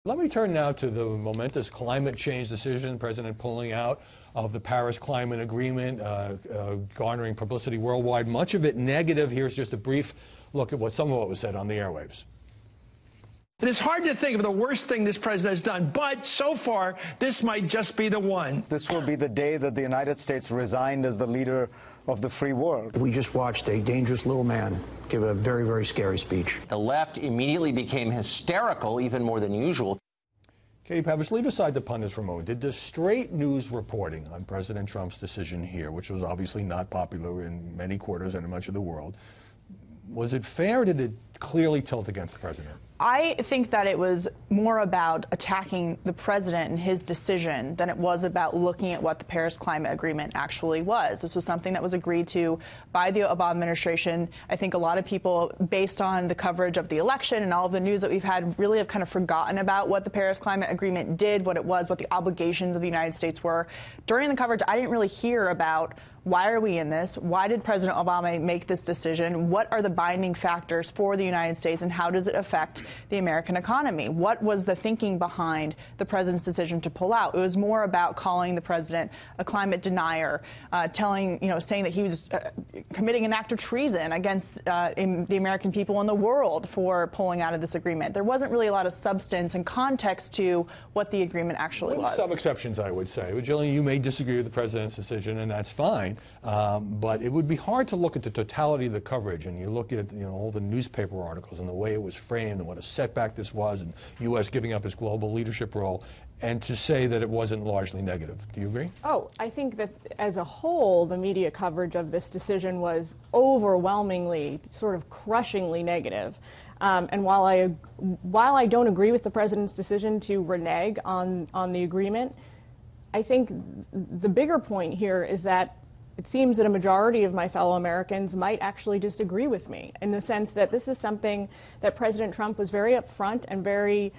Let me turn now to the momentous climate change decision, President pulling out of the Paris Climate Agreement, garnering publicity worldwide, much of it negative. Here's just a brief look at some of what was said on the airwaves. It is hard to think of the worst thing this president has done, but so far, this might just be the one. This will be the day that the United States resigned as the leader of the free world. We just watched a dangerous little man give a very, very scary speech. The left immediately became hysterical, even more than usual. Katie Pavich, leave aside the pundits for a moment. Did the straight news reporting on President Trump's decision here, which was obviously not popular in many quarters and in much of the world, was it fair or did it clearly tilt against the president? I think that it was more about attacking the president and his decision than it was about looking at what the Paris Climate Agreement actually was. This was something that was agreed to by the Obama administration. I think a lot of people, based on the coverage of the election and all of the news that we've had, really have kind of forgotten about what the Paris Climate Agreement did, what it was, what the obligations of the United States were. During the coverage, I didn't really hear about why are we in this? Why did President Obama make this decision? What are the binding factors for the United States, and how does it affect the American economy? What was the thinking behind the president's decision to pull out? It was more about calling the president a climate denier, saying that he was committing an act of treason against the American people and the world for pulling out of this agreement. There wasn't really a lot of substance and context to what the agreement actually was. Some exceptions, I would say. Jillian, you may disagree with the president's decision, and that's fine. But it would be hard to look at the totality of the coverage, and you look at all the newspaper articles and the way it was framed and what a setback this was, and U.S. giving up its global leadership role, and to say that it wasn't largely negative. Do you agree? Oh, I think that as a whole, the media coverage of this decision was overwhelmingly, sort of crushingly negative. And while I don't agree with the president's decision to renege on the agreement, I think the bigger point here is that it seems that a majority of my fellow Americans might actually disagree with me, in the sense that this is something that President Trump was very upfront and very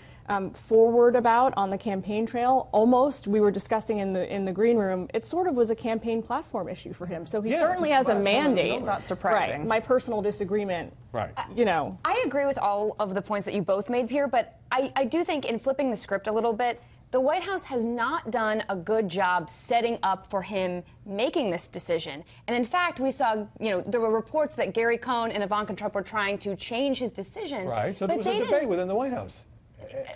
forward about on the campaign trail. Almost, we were discussing in the green room, it sort of was a campaign platform issue for him. So he certainly has a mandate. Not surprising. Right. My personal disagreement. Right. I agree with all of the points that you both made here, but I do think in flipping the script a little bit, the White House has not done a good job setting up for him making this decision. And in fact, we saw, there were reports that Gary Cohn and Ivanka Trump were trying to change his decision. Right, so there was a debate within the White House.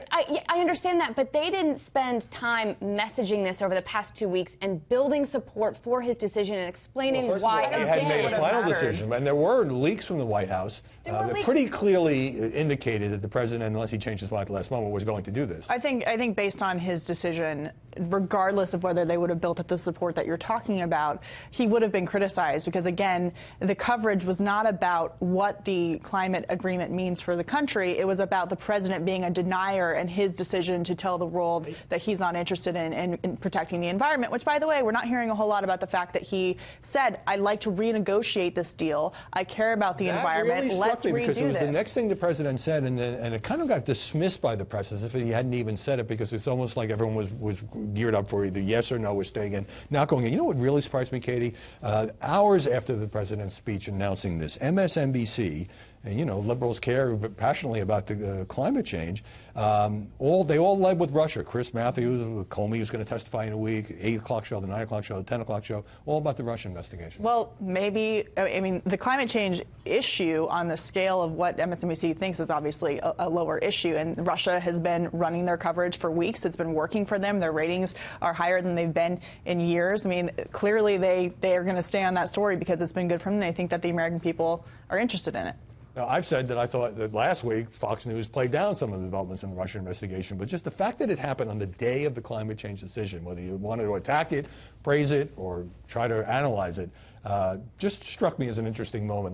I understand that, but they didn't spend time messaging this over the past 2 weeks and building support for his decision and explaining why he hadn't made a final decision. And there were leaks from the White House that pretty clearly indicated that the president, unless he changed his mind at the last moment, was going to do this. I think based on his decision, regardless of whether they would have built up the support that you're talking about, he would have been criticized because, again, the coverage was not about what the climate agreement means for the country. It was about the president being a denier and his decision to tell the world that he's not interested in protecting the environment, which, by the way, we're not hearing a whole lot about the fact that he said, I'd like to renegotiate this deal. I care about the environment. Let's redo because it was this. the next thing the president said, and it kind of got dismissed by the press as if he hadn't even said it, because it's almost like everyone was geared up for either yes or no, we're staying in, not going in. You know what really surprised me, Katie? Hours after the president's speech announcing this, MSNBC, and liberals care passionately about the climate change, they all led with Russia. Chris Matthews, Comey, who's going to testify in a week, 8 o'clock show, the 9 o'clock show, the 10 o'clock show, all about the Russia investigation. Well, maybe, the climate change issue on the scale of what MSNBC thinks is obviously a lower issue, and Russia has been running their coverage for weeks. It's been working for them. Their ratings are higher than they've been in years. Clearly they are going to stay on that story because it's been good for them. They think that the American people are interested in it. Now, I've said that I thought that last week Fox News played down some of the developments in the Russia investigation, but just the fact that it happened on the day of the climate change decision, whether you wanted to attack it, praise it, or try to analyze it, just struck me as an interesting moment.